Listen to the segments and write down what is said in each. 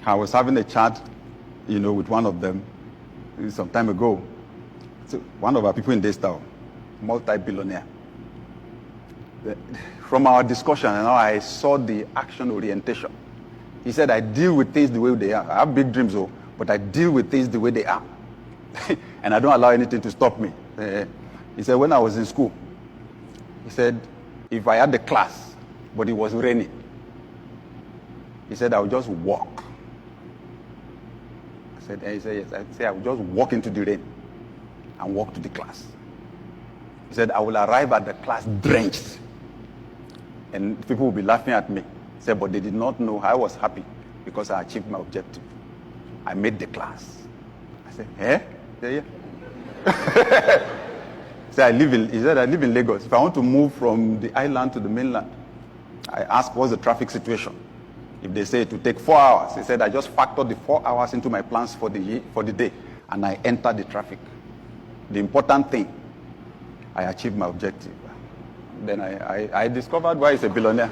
I was having a chat, with one of them some time ago. So one of our people in Daystar, multi-billionaire. From our discussion, I saw the action orientation. He said, I deal with things the way they are. I have big dreams, but I deal with things the way they are. And I don't allow anything to stop me. He said, when I was in school, he said, if I had a class, but it was raining, he said, I would just walk. He said, yes. I said, I would just walk into the rain and walk to the class. He said, I will arrive at the class drenched. And people will be laughing at me. He said, but they did not know I was happy because I achieved my objective. I made the class. I said, eh? Yeah. He said, I live in Lagos. If I want to move from the island to the mainland, I ask, what's the traffic situation? If they say it will take 4 hours, he said, I just factor the 4 hours into my plans for the day, and I enter the traffic. The important thing, I achieved my objective. Then I discovered why he's a billionaire.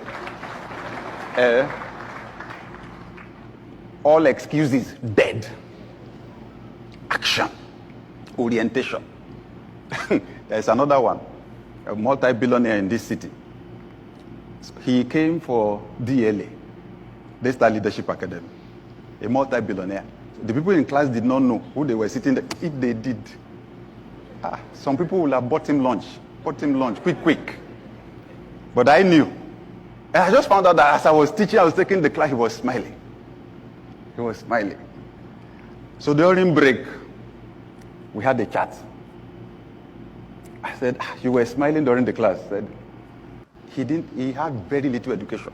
All excuses, dead. Action, orientation. There's another one, a multi-billionaire in this city. He came for DLA, Daystar Leadership Academy, a multi-billionaire. The people in class did not know who they were sitting there. If they did, some people will have bought him lunch, quick. But I knew. And I just found out that as I was teaching, I was taking the class, he was smiling. So during break, we had a chat. I said, you were smiling during the class. I said, he had very little education.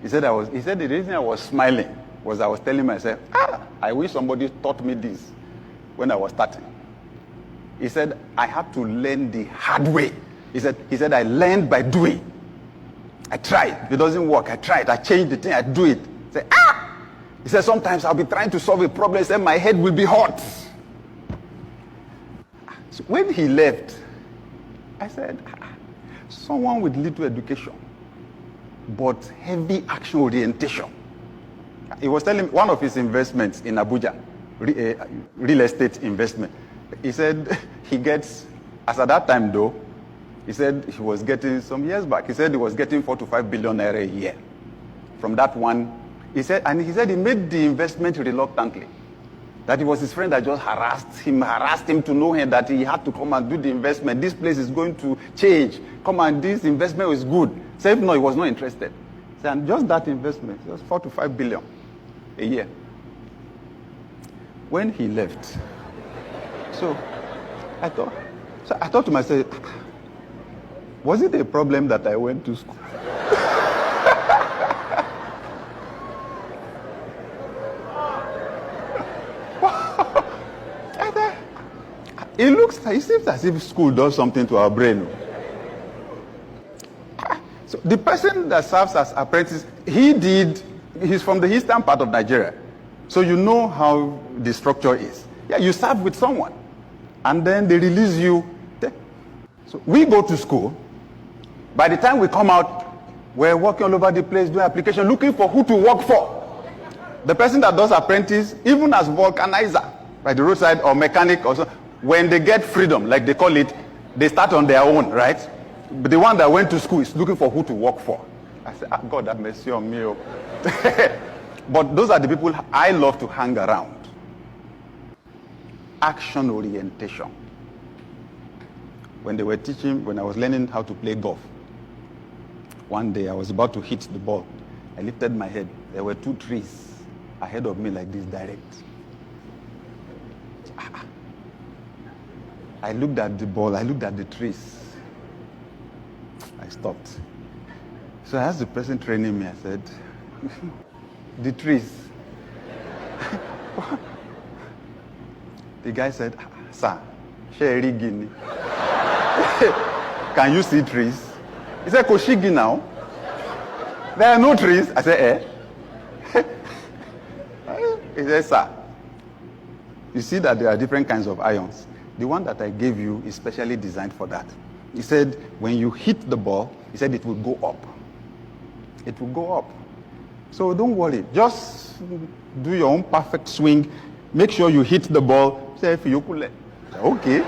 He said the reason I was smiling was I was telling myself, I wish somebody taught me this when I was starting. He said, I had to learn the hard way. He said, I learned by doing. I tried. If it doesn't work, I tried. I changed the thing, I do it. He said, sometimes I'll be trying to solve a problem, he said, my head will be hot. So when he left, I said, someone with little education, but heavy action orientation. He was telling me one of his investments in Abuja, real estate investment. He said he gets, as at that time though, he said he was getting, some years back, he said he was getting 4 to 5 billion naira a year. From that one, he said he made the investment reluctantly. That it was his friend that just harassed him to know him that he had to come and do the investment. This place is going to change. Come on, this investment is good. So if no, he was not interested. So, and just that investment, just 4 to 5 billion a year. When he left, so I thought to myself, was it a problem that I went to school? It seems as if school does something to our brain. So the person that serves as apprentice, he's from the eastern part of Nigeria. So you know how the structure is. Yeah, you serve with someone, and then they release you. So we go to school. By the time we come out, we're walking all over the place, doing application, looking for who to work for. The person that does apprentice, even as vulcanizer, by the roadside or mechanic or so, when they get freedom, like they call it, they start on their own, right? But the one that went to school is looking for who to work for. I said, God have mercy on me. But those are the people I love to hang around. Action orientation. When they were teaching, when I was learning how to play golf, one day I was about to hit the ball. I lifted my head. There were 2 trees ahead of me like this, direct. I looked at the ball, I looked at the trees. I stopped. So I asked the person training me, I said, the trees. The guy said, sir, Sherry Guinea. Can you see trees? He said, Koshigi now. There are no trees. I said, He said, sir, you see that there are different kinds of ions. The one that I gave you is specially designed for that. He said, when you hit the ball, he said it will go up. It will go up. So don't worry. Just do your own perfect swing. Make sure you hit the ball. Say, okay.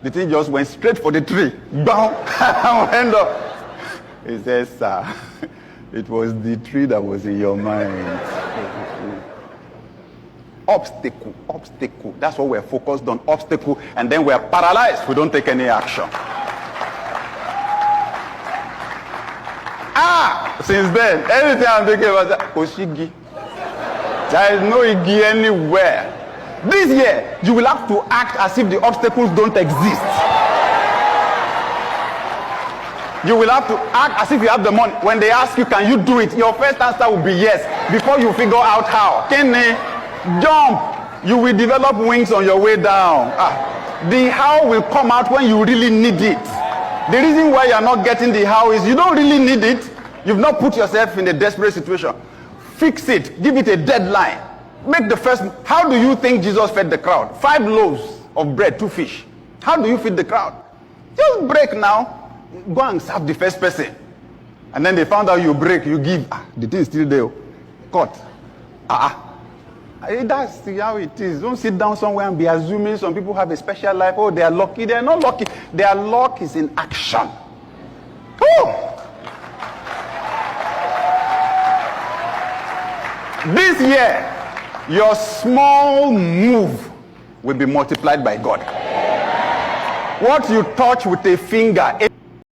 The thing just went straight for the tree. Bam! End up. He says, sir, it was the tree that was in your mind. Obstacle. That's what we're focused on, obstacle. And then we're paralyzed. We don't take any action. Since then, anything I'm thinking about that, Oshigi. There is no Igi anywhere. This year, you will have to act as if the obstacles don't exist. You will have to act as if you have the money. When they ask you, can you do it? Your first answer will be yes, before you figure out how. Kenny, jump. You will develop wings on your way down. The how will come out when you really need it. The reason why you are not getting the how is you don't really need it. You've not put yourself in a desperate situation. Fix it. Give it a deadline. Make the first. How do you think Jesus fed the crowd? 5 loaves of bread, 2 fish. How do you feed the crowd? Just break now. Go and serve the first person. And then they found out you break, you give. The thing is still there. Cut. That's how it is. Don't sit down somewhere and be assuming some people have a special life. Oh, they are lucky. They are not lucky. Their luck is in action. Oh! This year, your small move will be multiplied by God. What you touch with a finger